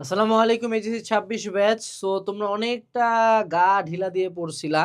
আসসালামু আলাইকুম HSC ২৬ batch. So তোমরা অনেকটা গা ঢিলা দিয়ে পড়ছিলা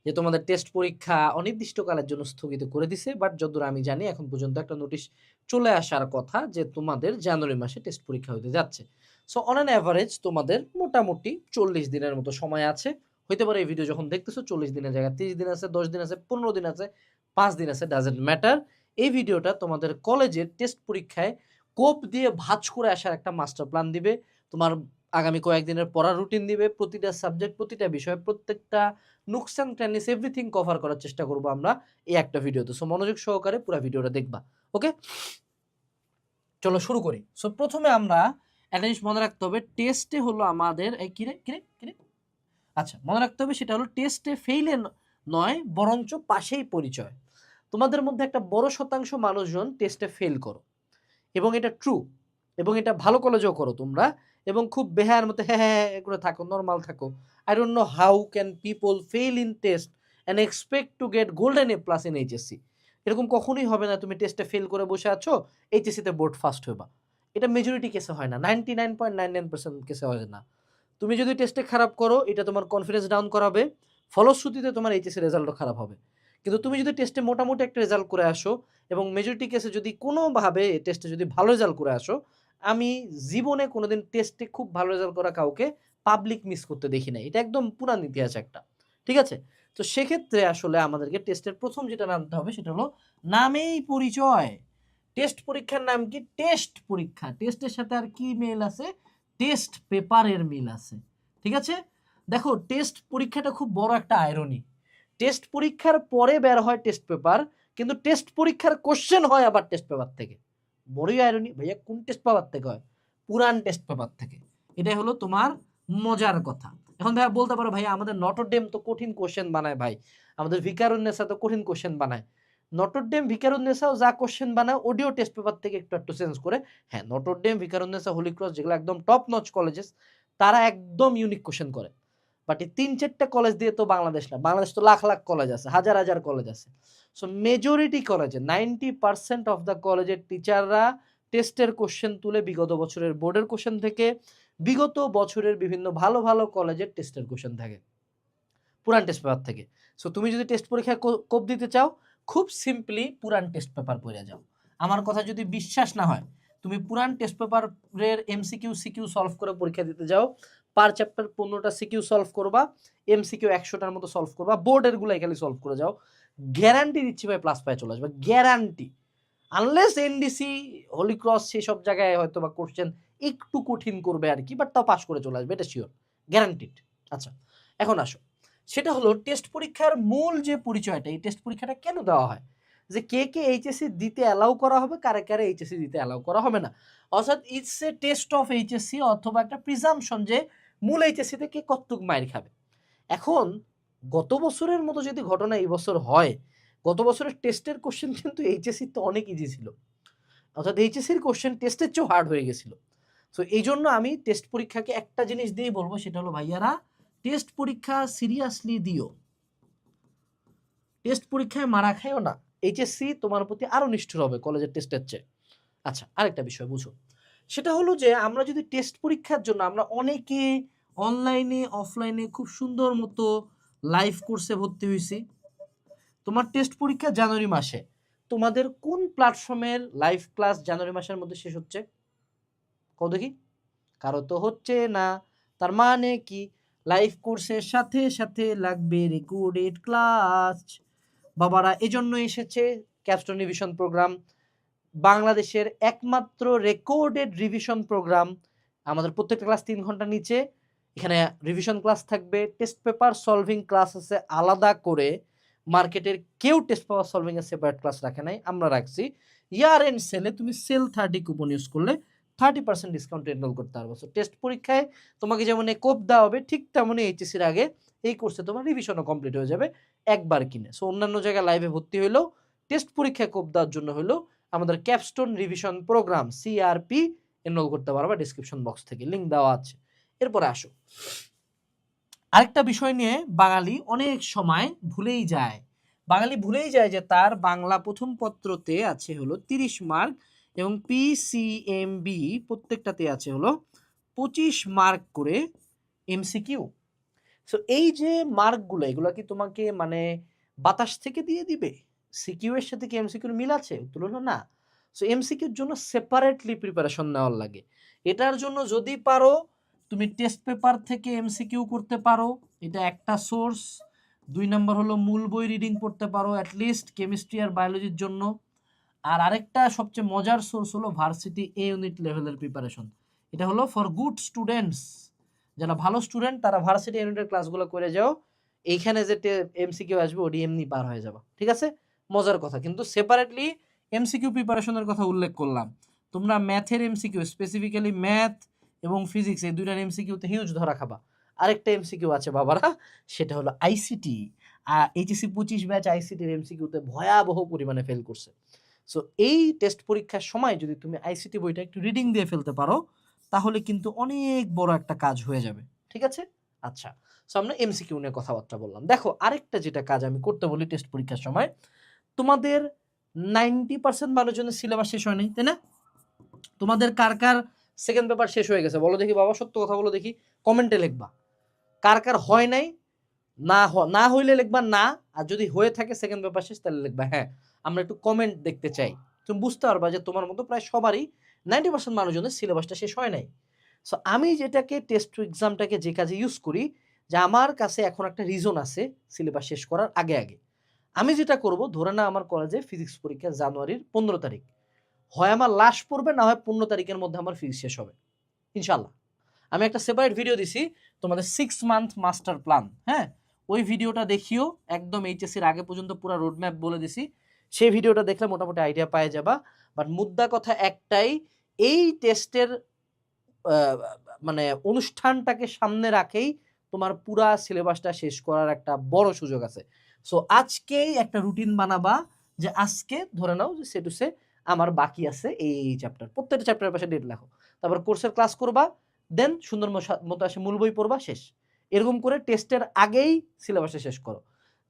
যে তোমাদের টেস্ট পরীক্ষা অনির্দিষ্টকালের জন্য স্থগিত করে দিছে। বাট যতদূর আমি জানি এখন পর্যন্ত একটা নোটিশ চলে আসার কথা যে তোমাদের জানুয়ারি মাসে টেস্ট পরীক্ষা হইতে যাচ্ছে। সো অন অ্যান এভারেজ তোমাদের মোটামুটি ৪০ দিনের মতো সময় আছে। হইতে পারে এই ভিডিও যখন দেখতেছো ৪০ দিনের জায়গায় ৩০ দিন আছে, ১০ দিন আছে, ১৫ দিন আছে, ৫ দিন আছে, ডাজন্ট ম্যাটার। এই ভিডিওটা তোমাদের কলেজের টেস্ট পরীক্ষায় কোপ দিয়ে ভাঁজ করে আসার একটা মাস্টার প্ল্যান দিবে। তোমার আগামী কয়েকদিনের পড়ার রুটিন দিবে। প্রতিটা সাবজেক্ট, প্রতিটা বিষয়, প্রত্যেকটা নুকস অ্যান্ড ক্র্যানিস এভরিথিং কভার করার চেষ্টা করব আমরা এই একটা ভিডিওতে। সো মনোযোগ সহকারে পুরা ভিডিওটা দেখবা। ওকে? চলো শুরু করি। সো ১ম এ আমরা একটা জিনিস মনে রাখতে হবে, টেস্টে হলো আমাদের এই কিরে? আচ্ছা, মনে রাখতে হবে সেটা হলো টেস্টে ফেইলে নয় বরঞ্চ পাশেই পরিচয়। তোমাদের মধ্যে একটা বড় শতাংশ মানুষজন টেস্টে ফেল করো। এবং এটা ট্রু এবং এটা ভালো কলেজেও করো তোমরা এবং খুব বেহায়ার মতো হ্যাঁ, হ্যাঁ, হ্যাঁ করে থাকো, নরমাল থাকো। I don't know how can people fail in test and expect to get golden A plus in HSC. এরকম কখনোই হবে না। তুমি টেস্টে ফেল করে বসে আছো, এইচএসসিতে বোর্ড ফার্স্ট হইবা। এটা মেজরিটি কেসে হয় না, 99.99% কেসে হয় না। তুমি যদি টেস্টে খারাপ করো এটা তোমার কনফিডেন্স ডাউন করাবে, ফলশ্রুতিতে তোমার এইচএসসি রেজাল্টও খারাপ হবে। কিন্তু তুমি যদি টেস্টে মোটামুটি একটা রেজাল্ট করে আসো এবং মেজরিটি কেসে যদি কোনোভাবে টেস্টে যদি ভালো রেজাল্ট করে আসো, আমি জীবনে কোনোদিন টেস্টে খুব ভালো রেজাল্ট করা কাউকে পাবলিক মিস করতে দেখি নাই। এটা একদম পুরান ইতিহাস একটা। ঠিক আছে? তো সেক্ষেত্রে আসলে আমাদেরকে টেস্টের ১ম যেটা জানতে হবে সেটা হলো নামেই পরিচয়। টেস্ট পরীক্ষার নাম কি? টেস্ট পরীক্ষা। টেস্টের সাথে আর কি মিল আছে? টেস্ট পেপারের মিল আছে। ঠিক আছে? দেখো টেস্ট পরীক্ষাটা খুব বড় একটা আইরনি। টেস্ট পরীক্ষার পরে বের হয় টেস্ট পেপার, কিন্তু টেস্ট পরীক্ষার কোশ্চেন হয় আবার টেস্ট পেপার থেকে। বড়ই আইরনি। ভাইয়া কোন টেস্ট পেপার থেকে হয়? পুরান টেস্ট পেপার থেকে। এটাই হলো তোমার মজার কথা। এখন ভাইয়া বলতে পারো ভাইয়া আমাদের নটরডেম তো কঠিন কোশ্চেন বানায় ভাই, আমাদের ভিকারুননেসা তো কঠিন কোশ্চেন বানায়। নটরডেম ভিকারুননেসাও যা কোশ্চেন বানায় অডিও টেস্ট পেপার থেকে একটু একটু চেঞ্জ করে। হ্যাঁ, নটরডেম, ভিকারুননেসা, হোলি ক্রস যেগুলো একদম টপ নচ কলেজেস, তারা একদম ইউনিক কোশ্চেন করে। বাট এই ৩-৪টা কলেজ দিয়ে তো বাংলাদেশ না। বাংলাদেশ তো লাখ, লাখ কলেজ আছে, হাজার, হাজার কলেজ আছে। সো মেজরিটি কলেজে 90% অফ দ্য কলেজের টিচাররা টেস্টের কোশ্চেন তুলে বিগত বছরের বোর্ডের কোশ্চেন থেকে, বিগত বছরের বিভিন্ন ভালো, ভালো কলেজের টেস্টের কোশ্চেন থাকে। পুরান টেস্ট পেপার থেকে। সো তুমি যদি টেস্ট পরীক্ষায় কোপ দিতে চাও, খুব সিম্পলি পুরান টেস্ট পেপার পড়ে যাও। আমার কথা যদি বিশ্বাস না হয়, তুমি পুরান টেস্ট পেপারের এমসিকিউ সিকিউ সলভ করে পরীক্ষা দিতে যাও। পার চ্যাপ্টার 15টা সিকিউ সলভ করবা, এমসিকিউ 100টার মতো সলভ করবা, বোর্ডের গুলাই খালি সলভ করে যাও। গ্যারান্টি দিচ্ছি ভাই প্লাস পায়ে চলে আসবে, guarantee. Unless NDC, Holy Cross সেসব জায়গায় হয়তো বা কোশ্চেন একটু কঠিন করবে আর কি, বাট তাও পাস করে চলে আসবে, এটা শিওর, গ্যারান্টিড। আচ্ছা, এখন আসো, সেটা হলো টেস্ট পরীক্ষার মূল যে পরিচয়টা, এই টেস্ট পরীক্ষাটা কেন দেওয়া হয়, যে কে কে এইচএসসি দিতে অ্যালাউ করা হবে, কারে কারে এইচএসসি দিতে অ্যালাউ করা হবে না। অর্থাৎ it's a test of HSC, অথবা একটা প্রিজাম্পশন যে মূল এইচএসসিতে কে কতটুক মাইর খাবে। এখন গত বছরের মতো যদি ঘটনা এই বছর হয়, গত বছরের টেস্টের কোশ্চেন কিন্তু এইচএসসি তো অনেক ইজি ছিল, অর্থাৎ এইচএসসির কোশ্চেন টেস্টের চেয়েও হার্ড হয়ে গেছিল। সো এই জন্য আমি টেস্ট পরীক্ষাকে একটা জিনিস দিয়েই বলবো, সেটা হলো ভাইয়ারা টেস্ট পরীক্ষা সিরিয়াসলি দিও, টেস্ট পরীক্ষায় মারা খাইও না। এইচএসসি তোমার প্রতি আরো নিষ্ঠুর হবে কলেজের টেস্টের চেয়ে। আচ্ছা, আরেকটা বিষয় বুঝো, সেটা হলো যে আমরা যদি টেস্ট পরীক্ষার জন্য আমরা অনেকে অনলাইনে অফলাইনে খুব সুন্দর মতো লাইভ কোর্সে ভর্তি হয়েছি। তোমার টেস্ট পরীক্ষা জানুয়ারি মাসে, তোমাদের কোন প্ল্যাটফর্মের লাইভ ক্লাস জানুয়ারি মাসের মধ্যে শেষ হচ্ছে? কও দেখি। কারো তো হচ্ছে না। তার মানে কি? লাইভ কোর্সের সাথে সাথে লাগবে রেকর্ডেড ক্লাস। বাবারা এজন্য এসেছে ক্যাপস্টোন রিভিশন প্রোগ্রাম, বাংলাদেশের একমাত্র রেকর্ডেড রিভিশন প্রোগ্রাম। আমাদের প্রত্যেকটা ক্লাস 3 ঘন্টা নিচে। এখানে রিভিশন ক্লাস থাকবে, টেস্ট পেপার সলভিং ক্লাস আছে আলাদা করে। মার্কেটের কেউ টেস্ট পেপার সলভিং এর সেপারেট ক্লাস রাখে নাই, আমরা রাখছি। ইয়ার এন্ড সেলে তুমি সেল 30 কুপন ইউজ করলে 30% ডিসকাউন্ট এনরোল করতে পারবো। সো টেস্ট পরীক্ষায় তোমাকে যেমন কোপ দেওয়া হবে, ঠিক তেমনই এইচএসসির আগে এই কোর্সে তোমার রিভিশনও কমপ্লিট হয়ে যাবে একবার কিনে। সো অন্যান্য জায়গায় লাইভে ভর্তি হইলেও টেস্ট পরীক্ষায় কোপ দেওয়ার জন্য হলেও আমাদের capstone revision programme CRP enrol করতে পারবা ডিসক্রিপশন বক্স থেকে, লিঙ্ক দেওয়া আছে। এরপরে আসো, আরেকটা বিষয় নিয়ে বাঙালি অনেক সময় ভুলেই যায়। বাঙালি ভুলেই যায় যে তার বাংলা প্রথম পত্রতে আছে হলো 30 মার্ক এবং পিসিএমবি প্রত্যেকটাতে আছে হলো 25 মার্ক করে এমসিকিউ। সো এই যে মার্কগুলো, এগুলো কি তোমাকে মানে বাতাস থেকে দিয়ে দিবে? সিকিউ এর সাথে কি এমসিকিউর মিল আছে? উত্তর হলো না। সো এমসিকিউর জন্য সেপারেটলি প্রিপারেশন নেওয়ার লাগে। এটার জন্য যদি পারো তুমি টেস্ট পেপার থেকে এমসিকিউ করতে পারো, এটা একটা সোর্স। 2 নাম্বার হলো মূল বই রিডিং পড়তে পারো অ্যাটলিস্ট কেমিস্ট্রি আর বায়োলজির জন্য। আর আরেকটা সবচেয়ে মজার সোর্স হলো ভার্সিটি এ ইউনিট লেভেলের প্রিপারেশন। এটা হলো ফর গুড স্টুডেন্টস, যারা ভালো স্টুডেন্ট তারা ভার্সিটি ইউনিটের ক্লাসগুলো করে যাও। এইখানে যে এমসিকিউ আসবে ওডি এমনি পার হয়ে যাবে, ঠিক আছে? মজার কথা, কিন্তু সেপারেটলি এমসিকিউ প্রিপারেশনের কথা উল্লেখ করলাম। তোমরা ম্যাথের এমসিকিউ, স্পেসিফিক্যালি ম্যাথ এবং ফিজিক্স, এই দুইটার এমসিকিউতে হিউজ ধরা খাবা। আরেকটা এমসিকিউ আছে বাবারা, সেটা হলো আইসিটি। এইচএসসি 25 ব্যাচ আইসিটির এমসিকিউতে ভয়াবহ পরিমাণে ফেল করছে। সো এই টেস্ট পরীক্ষার সময় যদি তুমি আইসিটি বইটা একটু রিডিং দিয়ে ফেলতে পারো, তাহলে কিন্তু অনেক বড় একটা কাজ হয়ে যাবে, ঠিক আছে? আচ্ছা, সো আমরা এমসিকিউ নিয়ে কথাবার্তা বললাম। দেখো আরেকটা যেটা কাজ আমি করতে বলি টেস্ট পরীক্ষার সময়, তোমাদের 90% মানুষজনের সিলেবাস শেষ হয় নাই, তাই না? তোমাদের কার কার সেকেন্ড পেপার শেষ হয়ে গেছে বলো দেখি বাবা, সত্য কথা বলো দেখি, কমেন্টে লিখবা। কার কার হয় নাই, না হইলে লিখবা না, আর যদি হয়ে থাকে সেকেন্ড পেপার শেষ তাহলে লিখবা হ্যাঁ। আমরা একটু কমেন্ট দেখতে চাই, তুমি বুঝতে পারবা যে তোমার মতো প্রায় সবারই 90% মানুষজনের সিলেবাসটা শেষ হয় নাই। সো আমি যেটাকে টেস্ট এক্সামটাকে যে কাজে ইউজ করি, যে আমার কাছে এখন একটা রিজন আছে সিলেবাস শেষ করার আগে আগে। আমি যেটা করব, ধরে না আমার কলেজে ফিজিক্স পরীক্ষা জানুয়ারির 15 তারিখ, হয় আমার লাস্ট পড়বে, না হয় 15 তারিখের মধ্যে আমার ফিজিক্স শেষ হবে ইনশাল্লাহ। আমি একটা সেপারেট ভিডিও দিছি তোমাদের 6 মান্থ মাস্টার প্ল্যান, হ্যাঁ, ওই ভিডিওটা দেখিও, একদম এইচএসসির আগে পর্যন্ত পুরো রোডম্যাপ বলে দিছি। সেই ভিডিওটা দেখলে মোটামুটি আইডিয়া পাওয়া যাবা। বাট মুদ্রা কথা একটাই, এই টেস্টের মানে অনুষ্ঠানটাকে সামনে রাখেই তোমার পুরা সিলেবাসটা শেষ করার একটা বড় সুযোগ আছে। সো আজকেই একটা রুটিন বানাবা, যে আজকে ধরে নাও যে সে টু সে আমার বাকি আছে এই চ্যাপ্টার, প্রত্যেকটা চ্যাপ্টারের পাশে ডেট লেখো, তারপর কোর্সের ক্লাস করবা, দেন সুন্দর মতো আসে মূল বই পড়বা, শেষ। এরকম করে টেস্টের আগেই সিলেবাসটা শেষ করো।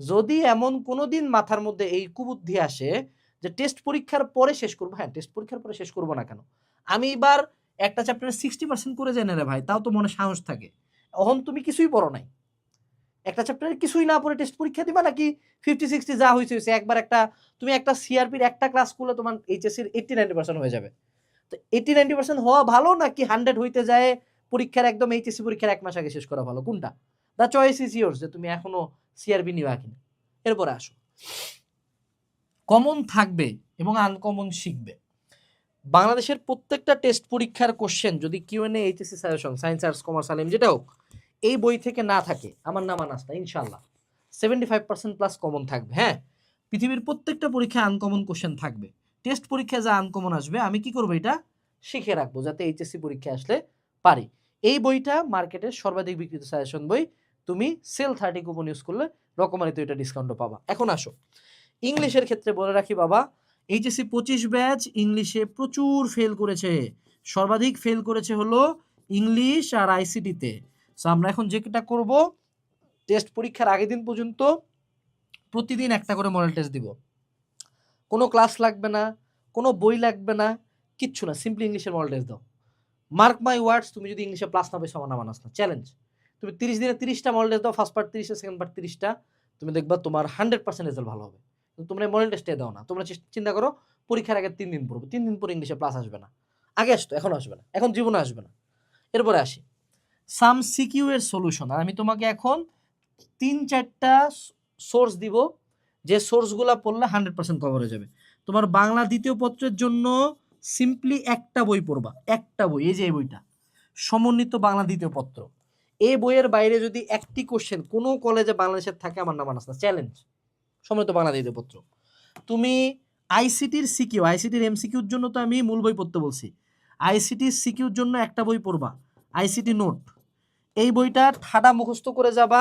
যদি এমন কোনো দিন মাথার মধ্যে এই কুবুদ্ধি আসে যে টেস্ট পরীক্ষার পরে শেষ করবো, হ্যাঁ টেস্ট পরীক্ষার পরে শেষ করবো না কেন, আমি এবার একটা চ্যাপ্টারে 60% করে জেনে রে ভাই, তাও তো মনে সাহস থাকে। এখন তুমি কিছুই পড়ো নাই, একটা চ্যাপ্টারে কিছুই না পড়ে টেস্ট পরীক্ষা দিবা, নাকি 50-60 যা হয়েছে একবার একটা, তুমি একটা সিআরপির একটা ক্লাস করলে তোমার এইচএসসির 80-90% হয়ে যাবে। তো 80-90% হওয়া ভালো, নাকি 100 হইতে যায় পরীক্ষার একদম এইচএসসি পরীক্ষার 1 মাস আগে শেষ করা ভালো, কোনটা? দ্য চয়েস ইজ ইয়োর্স, যে তুমি এখনো সিআরপি নিবা কিনা। এরপরে আসো, কমন থাকবে এবং আনকমন শিখবে। বাংলাদেশের প্রত্যেকটা টেস্ট পরীক্ষার কোশ্চেন যদি Q N A, HSC suggestion, science, arts, commerce, Alim যেটা হোক, এই বই থেকে না থাকে, আমার নাম আনাস না, ইনশাল্লাহ 75% প্লাস কমন থাকবে। হ্যাঁ, পৃথিবীর প্রত্যেকটা পরীক্ষায় আনকমন কোশ্চেন থাকবে। টেস্ট পরীক্ষায় যা আনকমন আসবে আমি কি করবো, এটা শিখে রাখবো যাতে এইচএসসি পরীক্ষায় আসলে পারি। এই বইটা মার্কেটের সর্বাধিক বিক্রিত সাজেশন বই, তুমি সেল 30 কুপন ইউজ করলে রকমারিতে এটা ডিসকাউন্টও পাবা। এখন আসো ইংলিশের ক্ষেত্রে বলে রাখি বাবা, এইচএসসি 25 ব্যাচ ইংলিশে প্রচুর ফেল করেছে, সর্বাধিক ফেল করেছে হলো ইংলিশ আর আইসিটিতে। সো আমরা এখন যেটা করব, টেস্ট পরীক্ষার আগের দিন পর্যন্ত প্রতিদিন একটা করে মডেল টেস্ট দিব। কোনো ক্লাস লাগবে না, কোনো বই লাগবে না, কিচ্ছু না, সিম্পলি ইংলিশের মডেল টেস্ট দাও। মার্ক মাই ওয়ার্ডস, তুমি যদি ইংলিশে প্লাস না পেয়েছো আমার নাম আনাস না, চ্যালেঞ্জ। তুমি 30 দিনে 30টা মডেল টেস্ট দাও, ফার্স্ট পার্ট 30টা, সেকেন্ড পার্ট 30টা, তুমি দেখবা তোমার 100% রেজাল্ট ভালো হবে। কিন্তু তোমরা মডেল টেস্টে দাও না, তোমরা চিন্তা করো পরীক্ষার আগে 3 দিন পড়বো, 3 দিন পরে ইংলিশে প্লাস আসবে না। আগে আসতো, এখন আসবে না, এখন জীবনে আসবে না। এরপরে আসি সাম সিকিউ এর সলিউশন। আর আমি তোমাকে এখন 3-4টা সোর্স দিব, যে সোর্সগুলো পড়লে 100% কভার হয়ে যাবে। তোমার বাংলা দ্বিতীয় পত্রের জন্য সিম্পলি একটা বই পড়বা, একটা বই, এই যে এই বইটা, সমন্বিত বাংলা দ্বিতীয় পত্র। এই বইয়ের বাইরে যদি একটি কোশ্চেন কোনো কলেজে বাংলাদেশের থাকে, আমার নাম আনাস না, চ্যালেঞ্জ। সমন্বিত বাংলা দ্বিতীয় পত্র। তুমি আইসিটির সিকিউ, আইসিটির এমসিকিউর জন্য তো আমি মূল বই পড়তে বলছি, আইসিটির সিকিউর জন্য একটা বই পড়বা, আইসিটি নোট। এই বইটা ঠাডা মুখস্থ করে যাবা,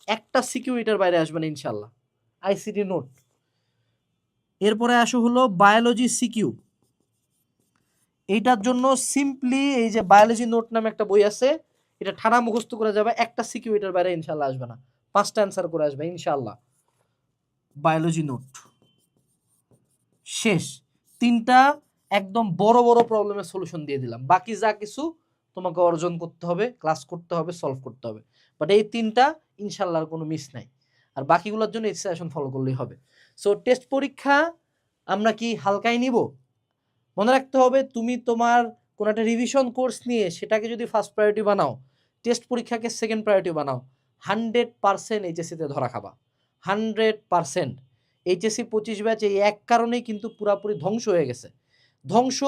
একটা সিকিউ এটার বাইরে আসবে না ইনশাল্লাহ, আইসিটি নোট। এরপরে আসো হলো বায়োলজি সিকিউ, এইটার জন্য সিম্পলি এই যে বায়োলজি নোট নামে একটা বই আছে, এটা ঠাডা মুখস্থ করে যাবে, একটা সিকিউ এটার বাইরে ইনশাল্লাহ আসবে না, 5টা অ্যান্সার করে আসবে ইনশাল্লাহ। বায়োলজি নোট শেষ, 3টা একদম বড় বড় প্রবলেমের সলিউশন দিয়ে দিলাম, বাকি যা কিছু তোমাকে অর্জন করতে হবে, ক্লাস করতে হবে, সলভ করতে হবে। বাট এই ৩টা ইনশাআল্লাহর কোনো মিস নাই। আর বাকিগুলোর জন্য এই সাজেশন ফলো করলেই হবে। সো টেস্ট পরীক্ষা আমরা কি হালকায় নিব? মনে রাখতে হবে তুমি তোমার কোনো একটা রিভিশন কোর্স নিয়ে সেটাকে যদি ফার্স্ট প্রায়োরিটি বানাও, টেস্ট পরীক্ষাকে সেকেন্ড প্রায়োরিটি বানাও, 100% এইচএসসিতে ধরা খাবা। 100%। এইচএসসি 25 ব্যাচ এই এক কারণেই কিন্তু পুরাপুরি ধ্বংস হয়ে গেছে। ধ্বংস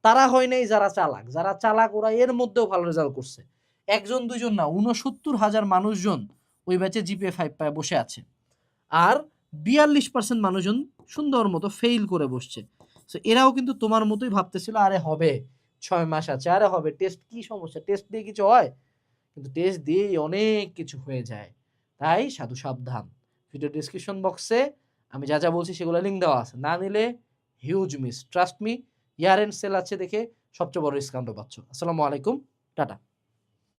তারা হয় নাই যারা চালাক। যারা চালাক ওরা এর মধ্যেও ভালো রেজাল্ট করছে। ১ জন ২ জন না, ৬৯,০০০ মানুষজন ওই ব্যাচে জিপিএ 5 পায় বসে আছে। আর ৪২% মানুষজন সুন্দর মতো ফেইল করে বসছে। সো এরাও কিন্তু তোমার মতোই ভাবতেছিল আরে হবে, ৬ মাস আছে, আরে হবে, টেস্ট কি সমস্যা, টেস্ট দিয়ে কিছু হয়? কিন্তু টেস্ট দিয়েই অনেক কিছু হয়ে যায়। তাই সাধু সাবধান। ভিডিও ডেসক্রিপশন বক্সে আমি যা যা বলছি সেগুলো লিঙ্ক দেওয়া আছে। না নিলে huge miss. Trust me, year end sale আছে দেখে সবচেয়ে বড় ডিসকাউন্টও পাচ্ছ। আসসালামু আলাইকুম, টাটা।